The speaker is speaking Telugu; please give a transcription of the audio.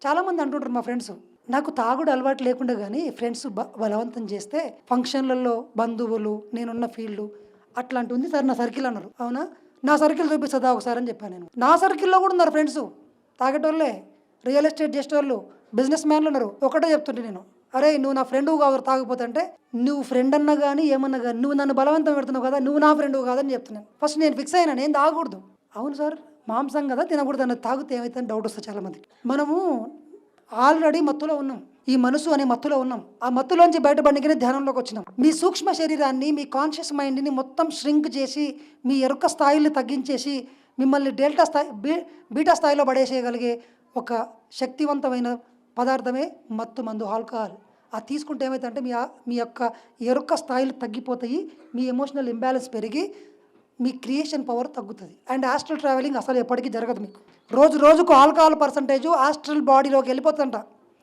చాలామంది అంటుంటారు మా ఫ్రెండ్స్, నాకు తాగుడు అలవాటు లేకుండా గానీ ఫ్రెండ్స్ బలవంతం చేస్తే ఫంక్షన్‌లలో బంధువులు, నేనున్న ఫీల్డు అట్లాంటి ఉంది సార్ నా సర్కిల్ అన్నారు. అవునా? నా సర్కిల్ చూపిస్తా దా ఒకసారి అని చెప్పాను నేను. నా సర్కిల్‌లో కూడా ఉన్నారు ఫ్రెండ్సు. తాగేటోళ్ళే, రియల్ ఎస్టేట్ చేసేటోళ్ళు, బిజినెస్ మ్యాన్‌లు ఉన్నారు. ఒకటే చెప్తుంటే నేను, "అరేయ్! నువ్వు నా ఫ్రెండువి కాదురా తాగకపోతే" అంటే, "నువ్వు ఫ్రెండ్ అన్నా గానీ, ఏమన్నా గానీ నువ్వు నన్ను బలవంతం పెడుతున్నావు కదా! నువ్వు నా ఫ్రెండువి కాదని" చెప్తున్నాను. ఫస్ట్ నేను ఫిక్స్ అయినా నేను తాగకూడదు. అవును సార్, మాంసం కదా తినకూడదు అన్నది. తాగితే ఏమైతుందని డౌట్ వస్తది చాలామందికి. మనము ఆల్రెడీ మత్తులో ఉన్నాం. ఈ మనసు అనే మత్తులో ఉన్నాం. ఆ మత్తులోంచి బయటపడనికనే ధ్యానంలోకి వచ్చినాం. మీ సూక్ష్మ శరీరాన్ని, మీ కాన్షియస్ మైండ్‌ని మొత్తం ష్రింక్ చేసి, మీ ఎరుక స్థాయిలు తగ్గించేసి, మిమ్మల్ని డెల్టా స్థాయి బీటా స్థాయిలో పడేసేయగలిగే ఒక శక్తివంతమైన పదార్థమే మత్తు మందు ఆల్కహాల్. అది తీసుకుంటే ఏమైతుందంటే మీ యొక్క ఎరుక స్థాయిలు తగ్గిపోతాయి. మీ ఎమోషనల్ ఇంబాలెన్స్ పెరిగి మీ క్రియేషన్ పవర్ తగ్గుతుంది. అండ్ ఆస్ట్రల్ ట్రావెలింగ్ అసలు ఎప్పటికీ జరగదు మీకు. రోజు రోజుకు ఆల్కహాల్ పర్సంటేజు ఆస్ట్రల్ బాడీలోకి వెళ్ళిపోతుందంట.